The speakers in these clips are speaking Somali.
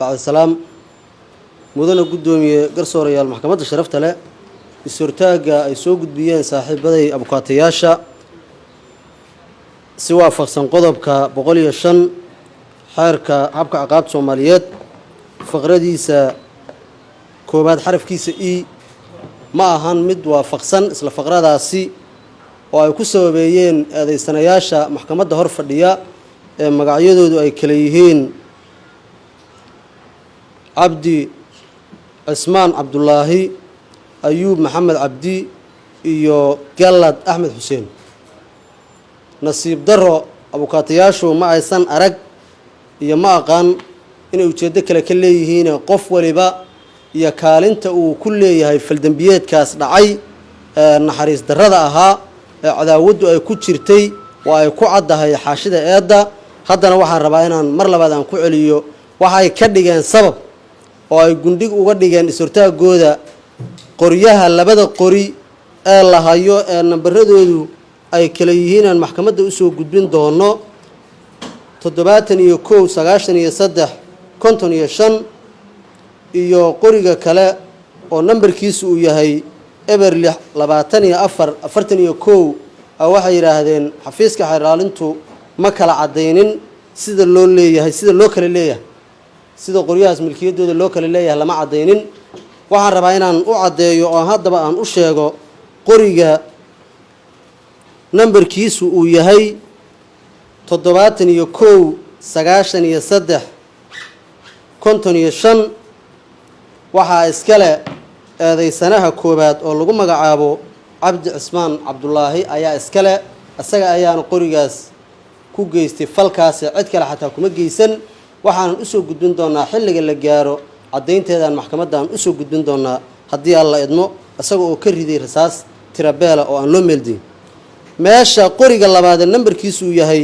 بعد السلام مدن قدومي قرصور يا المحكمة شرفت له السرتاج يسوق بيان صاحب بدي أبو كاتياشا سواء فصل قضب كبقولي الشن حرك حبك عقاب صوماليات فقرديس كوباد حرف كيس إي ما هن مد وفقسن إسلا فقرة سي ويكسر بيان هذه السنياشا محكمة دهور فردية مقعيدو أي كليهين عبدي عثمان عبد الله أيوب محمد عبدي إيو قلد أحمد حسين نصيب درو أبو كاتياشو ما أيسان أرق إيا ما أقان إنه يتشدك لكليهين قف ولبا إيا كالنتا وكلي هاي فالدنبيات كاس دعي نحريس درد أها عداودو أي كتشرتي وأي كعد هاي حاشدة إيدا haddana waxaan rabaa inaan mar labaad aan ku celiyo waxay ka dhigeen sabab oo ay gundig uga dhigeen isurtaagooda qoryaha labada qori ee la hayo ee nambaradoodu ay kala yihiin maxkamadda u soo gudbin doono 71 93 55 iyo qoriga kale oo nambarkiisu uu yahay eber 24 41 waxay yiraahdeen xafiiska xiraalintu ما كلا عدينين سيد اللون ليه سيد اللوكل ليه سيد قرياس ملكية دود اللوكل ليه لما عدينين وحن ربعين عن أعدي وهذا بقى عن أشياء قرية نمبر كيس ويهي تضبطن يكو سجاشن يصدح كنتن يشن وحا إسكاله هذه سنة كوبات أو لقوم جعابو عبد عثمان عبد الله أيا إسكاله السجا أيا قرياس ku geystay falkaas cid kale xataa kuma geysan waxaan u soo gudbin doonaa xilliga la gaaro cadeynteedan maxkamadan u soo gudbin doonaa hadii alla idmo asaga oo ka riday rasaas tirabeela oo aan loo meeldin meesha qoriga labaad nambarkiisu yahay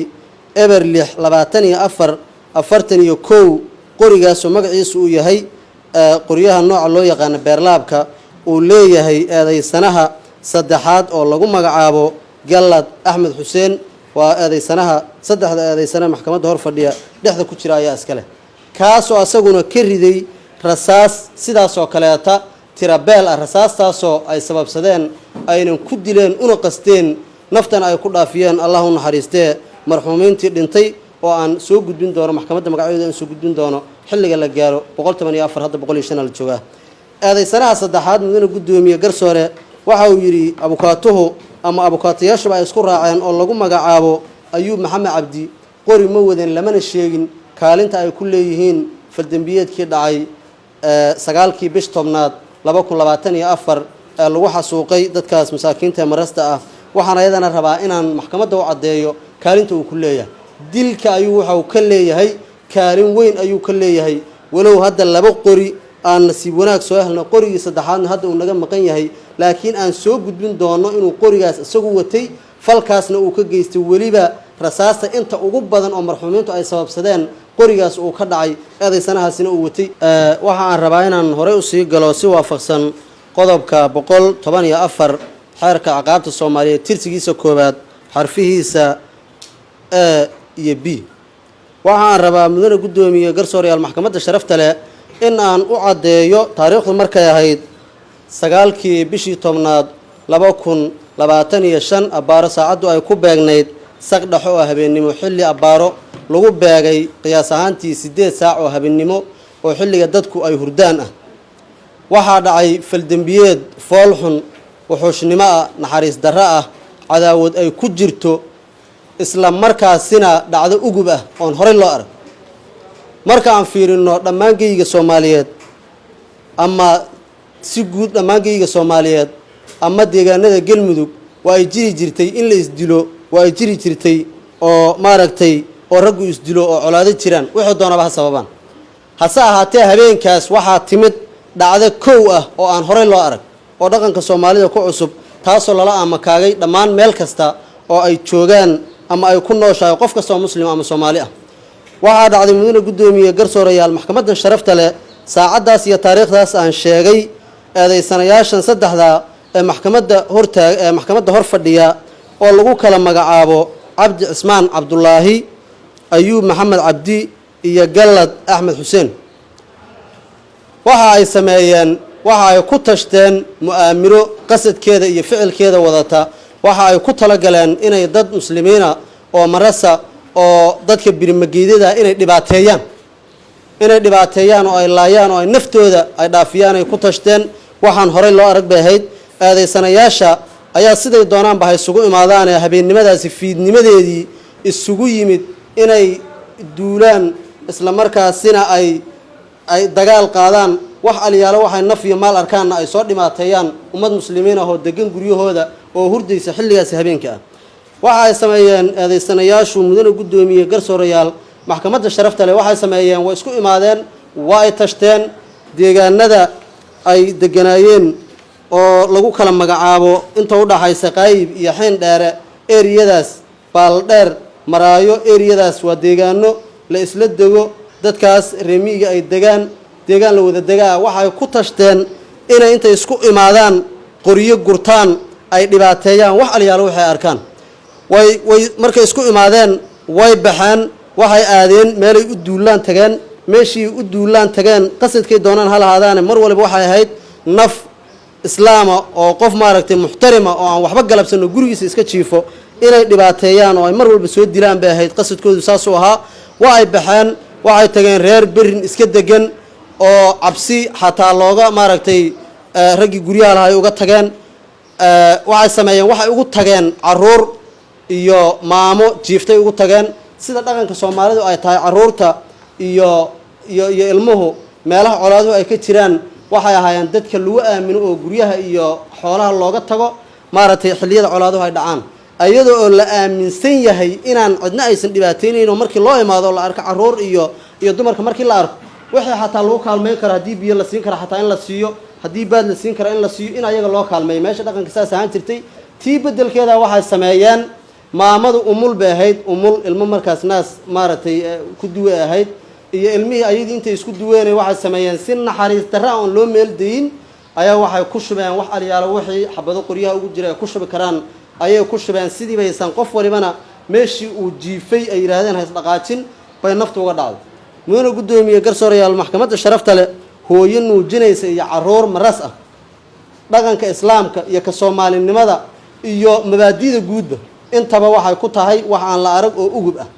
eber 24 41 qorigaas oo magaciisu uu yahay qoryaha nooca loo yaqaan beerlaabka uu leeyahay eedaysanaha saddexaad oo lagu magacaabo Galad Ahmed Hussein وأذيسناها صدق أذيسنا محكمة دهور فردية لحظة كتير آية أسكله كاسو أسقونه كردي رصاص سداسو كلاتا ترابيل الرصاص تاسو أي سبب سدين أين كدلين ونقستين نفتن أي كل أفيان اللهم حريسته مرحومين تدنتي وأن سوق جدين دور محكمة مقعدين سوق جدين دونه حل جل جارو بقولت من يافر هذا بقول يشنا الجواه أذيسنا صدقات من قدوم يجرسوره وحاويري أبو كاته أما أبو كاتياش بقى يذكر عن الله جم جعابه أيوب محمد عبدي قري مودن لمن الشيء كالنت أي كل يهين في الدنبيات كده عي سجال كي بيش طمنات لبكون لبعتني أفر الوحى سوقي ضد كاس مساكين تمرسته وحنا أيضا نربع إن محكمة دو عديو كالنت وكلية ديل كأيوه أو كلية هي كارين وين أيوه كلية هي ولو هذا اللبقري أن نسيبوناك سؤالنا قري صدحان هذا ونجم مقية هي لكن أن سوق بدون دانو إنه قرية سقوتي فالكاسنا وكجيست وليبا رصاصة أنت أقوب بدن أو مرحومين أي سبب سدان قرية وكدعي هذه سنة سنة قوتي وحنا ربعنا هريوسي جلاسي وفقسن قضب كبقول طبعا يا أفر حركة عقابة الصومالية ترتجي سكوبات حرفه س يبي وحنا ربع من قدومي قرصوري المحكمة شرفت له إن أن أعدي تاريخ المركز هيد sagaalkii bishii tobnaad 2025 abaaro saacadu ay ku beegnayd saqdhaxo oo habeenimo xilli abaaro lagu beegay qiyaas ahaantii 8 saac oo habeenimo oo xilliga dadku ay hurdaan ah waxa dhacay faldambiyeed foolxun wuxuushnimo naxariis darro ah cadaawad ay ku jirto isla markaasina dhacdo ugub ah oo hore loo arag marka aan fiirino dhammaangeyga Soomaaliyeed ama si guud dhammaangeyga Soomaaliyeed ama deegaanada Galmudug way jiri jirtay in la isdilo way jiri jirtay oo maaragtay oo rag isdilo oo colaado jiraan wuxuu doonaba sababan hase ahaatee habeenkaas waxa timid dhacdo koow ah oo aan hore loo arag oo dhaqanka Soomaalida ku cusub taasoo lala amakaagay dhammaan meel kasta oo ay joogaan ama ay ku nooshahay qof kasta oo muslim ama Soomaali ah waxa dhacday mudane gudoomiye garsoorayaal maxkamadda sharafta leh saacadaas iyo taariikhdaas aan sheegay eedaysanayaashan saddexda maxkamadda hor fadhiya oo lagu kala magacaabo Cabdi Cismaan Cabdullaahi Ayuub Maxamed Cabdi iyo Galad Ahmed Hussein waxa ay sameeyeen waxa ay ku tashteen mu'aamiro qasadkeeda iyo ficilkeeda wadata waxa ay ku tala galeen inay dad muslimiina oo marasa oo dadka birimageedada inay dhibaateeyaan oo ay laayaan oo ay naftooda ay dhaafiyaan ay ku tashteen waxaan horey loo arag bahayd eedeysanayaasha ayaa siday doonaan bahay isugu imaadaan habeennimadaasi fiidnimadeedii isugu yimid inay duulaan isla markaasina ay dagaal qaadaan wax aliyaalo waxay naf iyo maal arkaanna ay soo dhimaateeyaan ummad muslimiin ah oo degan guryahooda oo hurdaysa xilligaasi habeenka ah waxa ay sameeyeen eedeysanayaashu mudane gudoomiye garsoorayaal maxkamadda sharafta leh waxay sameeyeen way isku imaadeen waa ay tashteen deegaanada ay deganaayeen oo lagu kala magacaabo inta u dhaxaysa qaayib iyo xeen dheere eriyadaas baaldheer maraayo eriyadaas waa deegaano la isla dego dadkaas reemiga ay degaan la wada degaa waxay ku tashteen inay inta isku imaadaan qoriyo gurtaan ay dhibaateeyaan wax aliyaalo waxay arkaan way markay isku imaadeen way baxaan waxay aadeen meelay u duulaan tageen meeshii u duulaan tageen qasadkay doonaan hal ahaadaan mar walba waxay ahayd naf islaama oo qof maaragtay muxtarima oo aan waxba galabsano gurigiisa iska jiifo inay dhibaateeyaan oo ay mar walba soo dilaan bay ahayd qasadkoodu saas u ahaa waa ay baxeen waxay tageen reer berin iska degan oo cabsi xataa looga maaragtay raggii guryaha lahay uga tageen waxay sameeyeen waxay ugu tageen caruur iyo maamo jiiftay ugu tageen sida dhaqanka Soomaalidu ay tahay caruurta iyo ilmuhu meelaha colaaduhu ay ka jiraan waxay ahaayeen dadka lagu aamino oo guryaha iyo xoolaha looga tago maaragtay xilliyada colaaduhu ay dhacaan ayadoo oo la aaminsan yahay inaan cidna aysan dhibaateynayn oo markii loo imaado la arko caruur iyo dumarka markii la arko wixii xataa lagu kaalmeyn karo haddii biyo la siin karo xataa in la siiyo haddii baad la siin karo in la siiyo in ayaga loo kaalmeeyo meesha dhaqanka saas ahaan jirtay tii bedelkeeda waxay sameeyeen maamadu umul bay ahayd umul ilmo markaas naas maaragtay ku duwe ahayd iyo ilmihii ayadii intay isku duweenay waxay sameeyeen si naxariis darra aan loo meel dayin ayaa waxay ku shubeen wax aliyaalo wixii xabado qoryaha ugu jira ay ku shubi karaan ayay ku shubeen sidii baysan qof walibana meeshii uu jiifay ay yiraahdeen hays dhaqaajin bay naftu uga dhacday mudane gudoomiye garsoorayaal maxkamadda sharafta leh hooyo nuujinaysa iyo caruur maras ah dhaqanka islaamka iyo ka Soomaalinimada iyo mabaadiida guudba intaba waxay ku tahay wax aan la arag oo ugub ah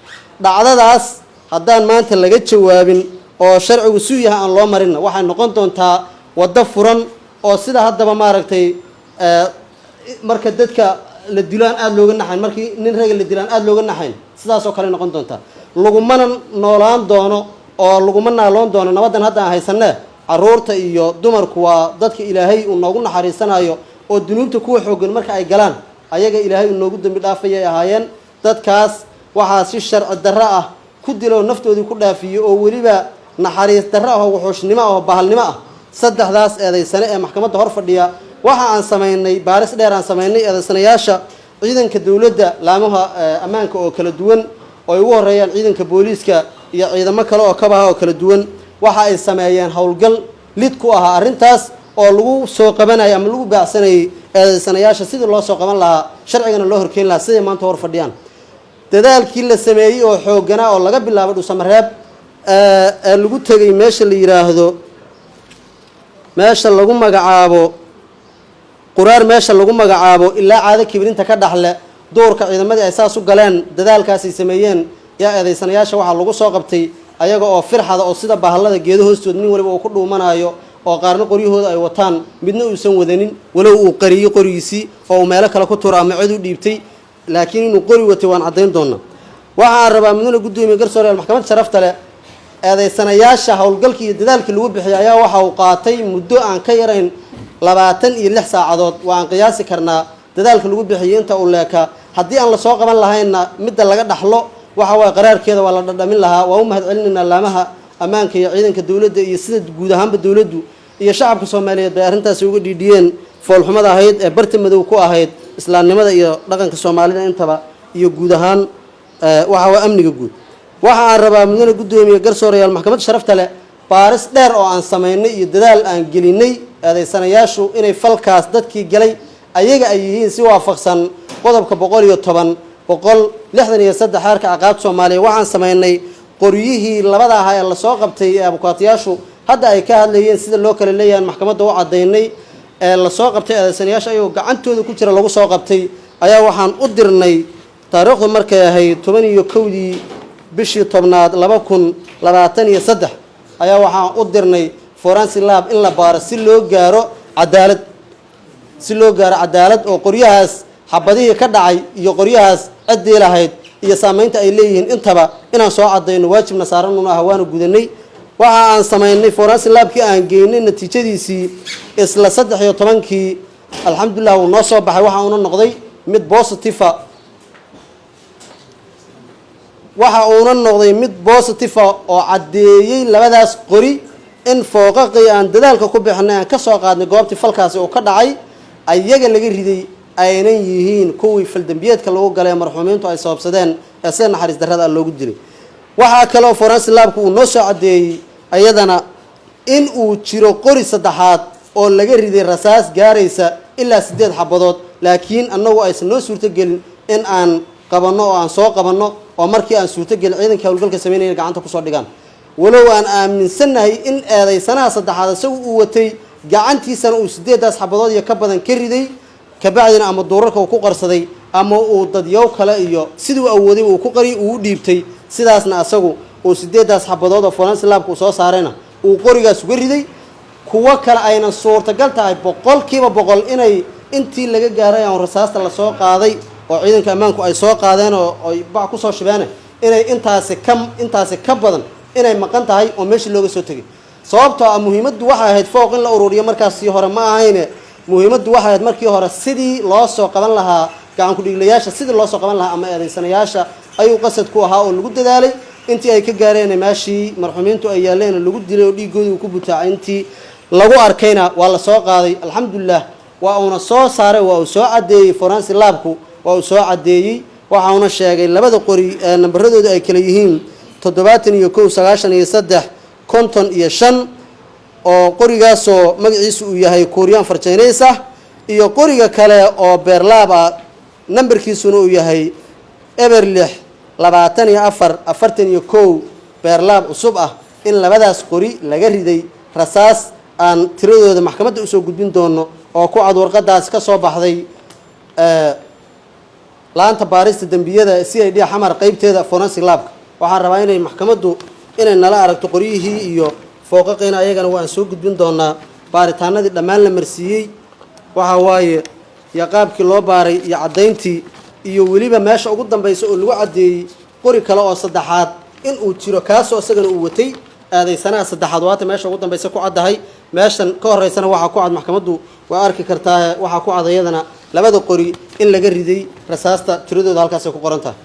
dhacdadaas haddaan maanta laga jawaabin oo sharcigu suu yahay aan loo marin waxay noqon doontaa wada furan oo sida haddaba maaragtay marka dadka la dilaan aad looga naxayn markii nin rag la dilaan aad looga naxayn sidaas oo kale noqon doontaa laguma noolaan doono oo laguma naaloon doono nabadan hadda aan haysanaa caruurta iyo dumarku waa dadka ilaahay uu noogu naxariisanayo oo dunuubta kuwa xoogan marka ay galaan ayaga ilaahay uu noogu dambi dhaafayay ahaayeen dadkaas waxaa si sharci darro ah ku dilo naftoodii ku dhaafiyo oo weliba naxariis darro ah oo wuxuushnimo ah oo bahalnimo ah saddexdaas eedeysane ee maxkamadda hor fadhiya waxa aan sameynay baaris dheer aan sameynay eedeysanayaasha ciidanka dawladda laamaha ammaanka oo kala duwan oo ay ugu horeeyaan ciidanka booliiska iyo ciidamo kale oo kabaha oo kala duwan waxa ay sameeyeen howlgal lid ku ahaa arrintaas oo lagu soo qabanay ama lagu baacsanay eedeysanayaasha sidii loo soo qaban lahaa sharcigana loo horkeyn lahaa sidii maanta hor fadhiyaan dadaalkii la sameeyay oo xoogana oo laga bilaabo Dhuusamareeb lagu tagay meesha la yiraahdo meesha lagu magacaabo quraar meesha lagu magacaabo ilaa caado kibrinta ka dhaxle doorka ciidamadii ay saas u galeen dadaalkaas ay sameeyeen yaa eedeysanayaasha waxa lagu soo qabtay ayaga oo firxada oo sida bahalada geedo hoostood nin waliba uu ku dhuumanayo oo qaarna qoryahooda ay wataan midna uusan wadanin walow uu qariyo qorigiisii oo meelo kale ku tuura ama cid u dhiibtay laakiin inuu qori watay waan cadeyn doonaa waxaan rabaa mudane gudoomiye garsoorayaal maxkamadda sharafta leh eedeysanayaasha howlgalkii iyo dadaalkii lagu bixiyay ayaa waxa uu qaatay muddo aan ka yarayn 26 saacadood waan qiyaasi karnaa dadaalka lagu bixiyay inta uu leeka haddii aan la soo qaban lahayna midda laga dhaxlo waxa way qaraarkeeda waa la dhadhamin lahaa waa u mahadcelinayna laamaha ammaanka iyo ciidanka dawladda iyo sida guud ahaanba dawladdu iyo shacabka Soomaaliyeed bay arrintaas uga dhiidhiyeen foolxumada ahayd ee barta madow ku ahayd islaamnimada iyo dhaqanka Soomaalida intaba iyo guud ahaan waxa waa amniga guud waxa aan rabaa mudane gudoomiye garsoorayaal maxkamadda sharafta leh baaris dheer oo aan sameynay iyo dadaal aan gelinay eedeysanayaashu inay falkaas dadkii galay ayaga ay yihiin si waafaqsan qodobka 110 163 xeerka ciqaabta Soomaaliya waxaan sameynay qoryihii labada ah ee la soo qabtay ee abukaatayaashu hadda ay ka hadlayeen sida loo kala leeyahay maxkamadda u cadeynay ee la soo qabtay eedaysanayaasha ayuu gacantooda ku jira lagu soo qabtay ayaa waxaan u dirnay taariikhdu markay ahayd 11 bishii 10aad 2023 ayaa waxaan u dirnay forensic lab in la baaro si loo gaaro cadaalad oo qoryahaas xabadihii ka dhacay iyo qoryahaas cidii lahayd iyo saameynta ay leeyihiin intaba inaan soo cadeyno waajibna saaranuna ah waana gudanay waxa aan sameynay forensic labkii aan geynay natiijadiisii isla 13kii alxamdulillah uu noo soo baxay waxa uu noqday mid positive oo cadeeyay labadaas qori in fooqaqii aan dadaalka ku bixinay aan ka soo qaadnay goobtii falkaasi oo ka dhacay ayaga laga riday aynan yihiin kuwii faldambiyeedka lagu galay marxuumiintu ay sababsadeen ee sida naxariis darrada loogu dilay waxa kale oo forensic labku uu noo soo cadeeyay ayadana in uu jiro qori saddexaad oo laga riday rasaas gaaraysa ilaa 8 xabadood laakiin annagu aysan noo suurto gelin in aan qabanno oo aan soo qabanno oo markii aan suurto gelin ciidanka hawlgalka sameynayay gacanta ku soo dhigaan walow aan aaminsanahay in eedaysanaha saddexaad isagu uu watay gacantiisana uu 8daas xabadood iyo ka badan ka riday kabacdina ama duurarka uu ku qarsaday ama uu dadyow kale iyo sidoo awooday uu ku qari uu dhiibtay sidaasna asagu uu 8daas xabadood oo forensic labku soo saarayna uu qorigaas uga riday kuwa kale ayna suurtagal tahay 100% inay intii laga gaaray aan rasaasta la soo qaaday oo ciidanka ammaanku ay soo qaadeen oo ay bac ku soo shibeen inay intaasi ka badan inay maqan tahay oo meeshii looga soo tagay sababtoo ah muhiimaddu waxa ahayd fooq in la ururiyo markaas si hore ma ahayn muhiimaddu waxa ahayd markii hore sidii loo soo qaban lahaa gacan ku dhiglayaasha sidii loo soo qaban lahaa ama eedaysanayaasha ayuu qasad ku ahaa oo lagu dadaalay intii ay ka gaareen meeshii marxuumiintu ay yaaleen lagu dilay oo dhiigoodu ku butaacay intii lagu arkayna waa la soo qaaday alxamdulillah waa uu soo saaray waa uu soo cadeeyay forensic labku waa uu soo cadeeyay waxa uu sheegay labada qori nambaradoodu ay kala yihiin 71 93 55 oo qorigaasoo magaciisu uu yahay Korean Farchinese iyo qoriga kale oo beerlaab ah nambarkiisuna uu yahay eberlix 24 beerlaab cusub ah in labadaas qori laga riday rasaas aan tiradooda maxkamadda u soo gudbin doono oo ku cad warqadaas ka soo baxday laanta baarista dambiyada CID xamar qaybteeda forensic lab waxaan rabaa inay maxkamaddu inay nala aragto qoriyihii iyo fooqaqina ayagana waan soo gudbin doonaa baaritaanadii dhammaan la marsiiyay waxa waaye ya qaabkii loo baaray iyo cadeyntii iyo waliba meesha ugu dambaysa oo lagu cadeeyay qori kale oo saddexaad in uu jiro kaas oo isagana uu watay eedaysanaha saddexaad waata meesha ugu dambaysa ku cadahay meeshan ka horeysana waxa ku cad maxkamaddu waa arki kartaa waxa ku cadayadana labada qori in laga riday rasaasta tiradooda halkaas ay ku qoran tahay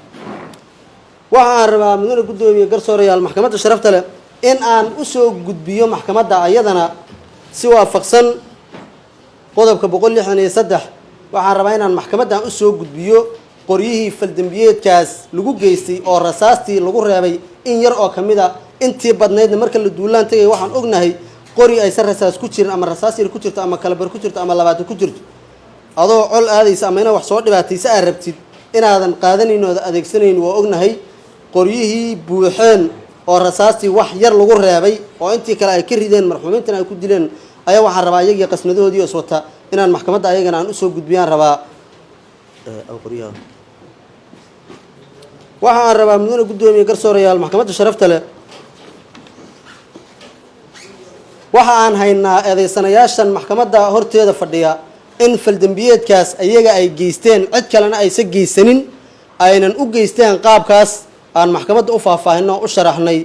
waxaan rabaa mudane gudoomiye garsoorayaal maxkamadda sharafta leh in aan u soo gudbiyo maxkamadda ayadana si waafaqsan qodobka 163 waxaan rabaa inaan maxkamadda u soo gudbiyo qoryihii faldambiyeedkaas lagu geystay oo rasaastii lagu reebay in yar oo kamida intii badneedna marka la duulaan tagay waxaan ognahay qori ay rasaas ku jirin ama rasaas yar ku jirto ama kala bar ku jirto ama labaad ku jirto adoo col aadaysa ama ina wax soo dhibaataysa aad rabtid inaadan qaadanayn oo adeegsanayn waa ognahay qoryihii buuxeen oo rasaastii wax yar lagu reebay oo intii kale ay ka rideen marxuumiintan ay ku dileen ayaa waxaan rabaa iyaga qasnadoodii oo wata inaan maxkamadda ayagana aan u soo gudbiyaan rabaa waxaan rabaa mudane gudoomiye garsoorayaal maxkamadda sharafta leh waxa aan haynaa eedaysanayaashan maxkamadda horteeda fadhiya in faldambiyeedkaas ayaga ay geysteen cid kalena aysan geysanin aynan u geysteen qaabkaas aan maxkamadda u faahfaahino u sharaxnay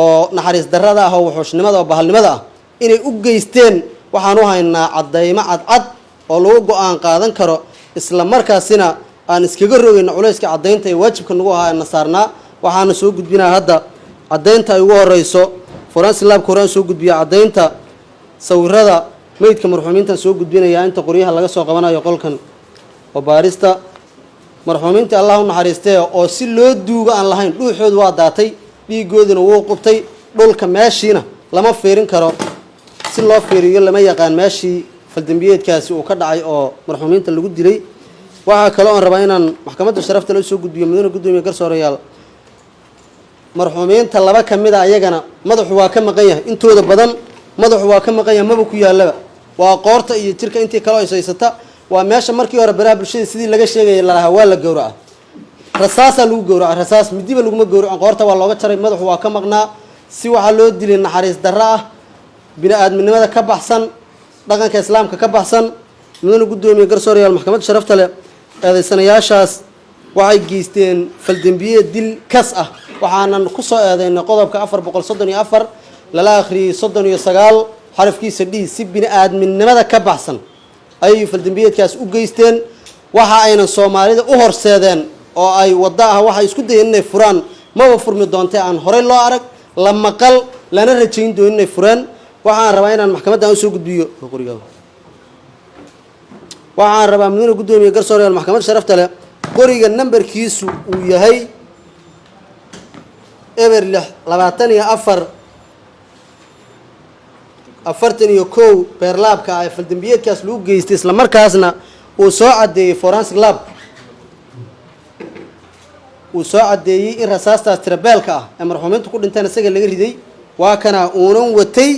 oo naxariis darrada ah oo wuxuushnimada oo bahalnimada ah inay u geysteen waxaan u haynaa cadeymo cadcad oo lagu go'aan qaadan karo isla markaasina aan iskaga rogayno culayska cadeynta ee waajibka nagu ahaa na saarnaa waxaana soo gudbinaa hadda cadeynta ay ugu horeyso forensic lab Korean soo gudbiya cadeynta sawirada meydka marxuumiintan soo gudbinaya inta qoryaha laga soo qabanayo qolkan oo baarista marxuumiinta Allah u naxariistay oo si loo duuga aan lahayn dhuuxoodu waa daatay dhiigooduna wuu qubtay dhulka meeshiina lama fiirin karo si loo fiiriyo lama yaqaan meeshii faldambiyeedkaasi uu ka dhacay oo marxuumiinta lagu dilay waxa kale oo rabaa inaan maxkamadda sharafta la soo gudbiyo mudane gudoomiye garsoorayaal marxuumiinta laba kamida ayagana madaxu waa ka maqan yahay intooda badan madaxu waa ka maqan yahay maba ku yaalaba waa qoorta iyo jirka intii kala haysata waa meesha markii hore baraha bulshada sidii laga sheegay la lahaa waa la gowraca rasaasa lagu gowraca rasaas midiba laguma gowracan qoorta waa looga jaray madaxu waa ka maqnaa si waxa loo dilay naxariis darro ah bini aadminimada ka baxsan dhaqanka islaamka ka baxsan mudane gudoomiye garsoorayaal maxkamadda sharafta leh eedeysanayaashaas waxay geysteen faldambiye dil kas ah waxaanan ku soo eedeynay qodobka 434 lala akhriyay 39 xarafkiisa d si bini aadminimada ka baxsan ayay faldambiyeedkaas u geysteen waxa aynan Soomaalida u horseedeen oo ay wada ah waxa isku dayeen inay furaan maba furmi doonte aan horey loo arag la maqal lana rajayn doon inay furaan waxaan rabaa inaan maxkamadda u soo gudbiyo waxaan rabaa mudane gudoomiye garsoorayaal maxkamadda sharafta leh qoriga nambarkiisu uu yahay eber 24 41 beerlaabka ay faldambiyeedkaas lagu geystay isla markaasna uu soo cadeeyay forensic lab uu soo cadeeyay in rasaastaas tirabeelka ah ee marxuumintu ku dhinteen isaga laga riday waa kana uunan watay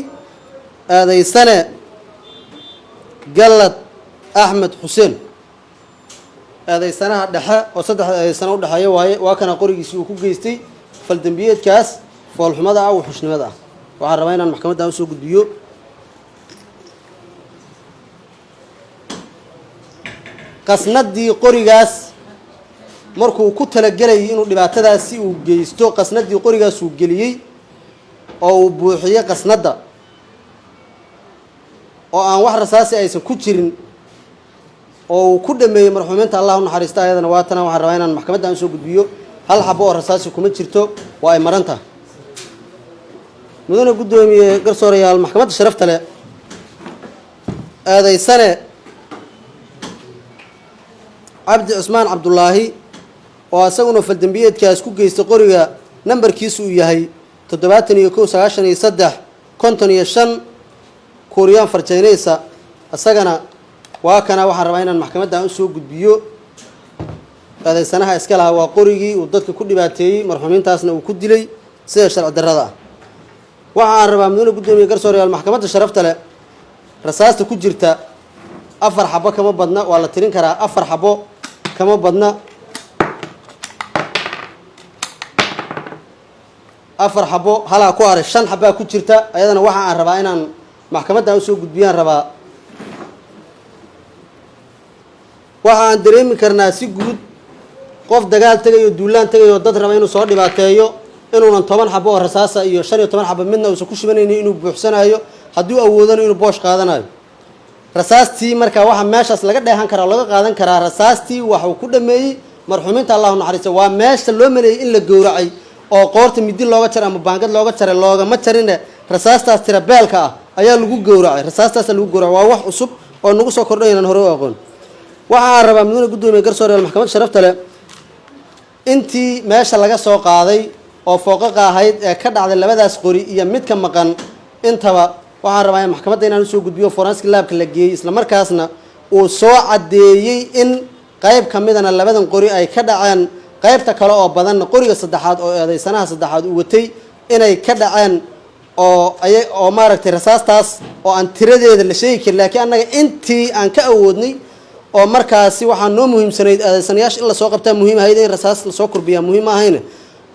aadaysane galad Ahmed Hussein aadaysanaha dhexe oo saddex aadaysana u dhaxaya waaye waa kana qorigiisii uu ku geystay faldambiyeedkaas foolxumada ah oo xushnimada ah waxaan rabaa inaan maxkamadda u soo gudbiyo qasnadii qorigaas markuu ku talagalay inuu dhibaatadaasi uu geysto qasnadii qorigaas uu geliyay oo uu buuxiyay qasnada oo aan wax rasaasi aysan ku jirin oo uu ku dhameeyay marxuuminta Allah u naxariisto ayadana waatana waxaan rabaa inaan maxkamadda u soo gudbiyo hal xabo oo rasaasi kuma jirto waa ay maranta mudane gudoomiye garsoorayaal maxkamadda sharafta leh aadaysane Abdi Usman Abdullahi oo asaguna faldambiyeedkaas ku geystay qoriga nambarkiisu uu yahay 7193 55 Korean farjaynaysa asagana waa kana waxaan rabaa inaan maxkamadda u soo gudbiyo adeysanaha iska lahaa waa qorigii uu dadka ku dhibaateeyay marxuumintaasna uu ku dilay sida sharci darrada waxaan rabaa mudane gudoomiye garsoorayaal maxkamadda sharafta leh rasaasta ku jirta 4 xabo kama badna waa la tirin karaa 4 xabo kama badna 4 xabo hala ku aray 5 xabo ku jirta ayadana waxa aan rabaa inaan maxkamadda u soo gudbiyaan rabaa waxaan dareemi karnaa si guud qof dagaal tagay oo duulaan tagay oo dad raba inuu soo dhibaateeyo inuunan 10 xabo oo rasaasa iyo 15 xabo midna uu ku shibanaynin inuu buuxsanayo haddii awoodana inuu boosh qaadanayo rasaastii marka waxa meeshaas laga dheehan karaa laga qaadan karaa rasaastii waxa uu ku dhameeyay marxuuminta Allah u naxariisto waa meesha loo maleeyay in la gowracay oo qoorta midi looga jaray ama baangad looga jaray loogama jarin rasaastaas tirabeelka ah ayaa lagu gowracay rasaastaas lagu gowracay waa wax cusub oo nagu soo kordhay inaan hore u aqoon waxaan rabaa mudane gudoomiye garsoorayaal maxkamadda sharafta leh intii meesha laga soo qaaday oo fooqaqa ahayd ee ka dhacday labadaas qori iyo mid ka maqan intaba waxaan rabaa in maxkamadda inaan soo gudbiyo forensic labka la geeyay isla markaasna uu soo cadeeyay in qayb kamidana labadan qori ay ka dhaceen qaybta kale oo badan qoriga saddexaad oo eedeysanaha saddexaad uu watay inay ka dhaceen oo maaragtay rasaastaas oo aan tiradeeda la sheegi karin laakiin annaga intii aan ka awoodnay oo markaasi waxaa noo muhiimsanayd adeegsanayaasha in la soo qabtaa muhiim ahayd in rasaas la soo kurbiyaa muhiim ahayna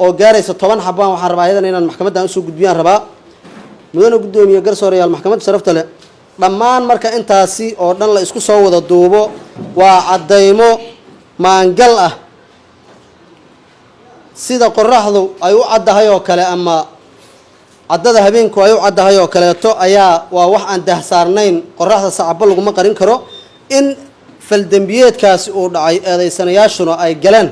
oo gaaraysa 10 xabaan waxaan rabaa ayadana inaan maxkamadda u soo gudbiyaan rabaa mudane gudoomiye garsoorayaal maxkamadda sharafta leh dhammaan marka intaasi oo dhan la isku soo wada duubo waa cadeymo maangal ah sida qorraxdu ay u caddahay oo kale ama caddada habeenku ay u caddahay oo kaleeto ayaa waa wax aan dahsaarnayn qorraxda sacabo laguma qarin karo in faldambiyeedkaasi uu dhacay eedeysanayaashuna ay galeen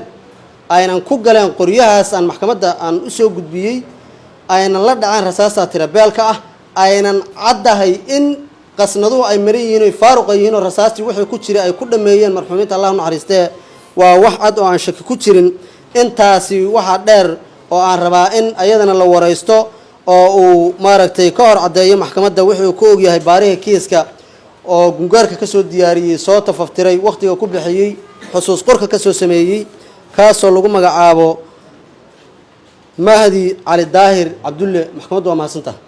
aynan ku galeen qoryahaas aan maxkamadda aan u soo gudbiyay aynan la dhacaan rasaasta tirabeelka ah aynan caddahay in qasnaduhu ay maran yihiin oo faaruq yihiin oo rasaastii wixii ku jiray ay ku dhameeyeen marxuuminta Allah u naxariistee waa wax cad oo aan shaki ku jirin intaasi waxa dheer oo aan rabaa in ayadana la wareysto oo uu maaragtay ka hor cadeeyo maxkamadda wixii uu ku og yahay baariga kiiska oo gungaarka ka soo diyaariyay soo tafaftiray waqtiga ku bixiyay xusuus qorka ka soo sameeyay kaasoo lagu magacaabo Mahdi Ali Daahir Cabdulle maxkamaddu waa mahadsantahay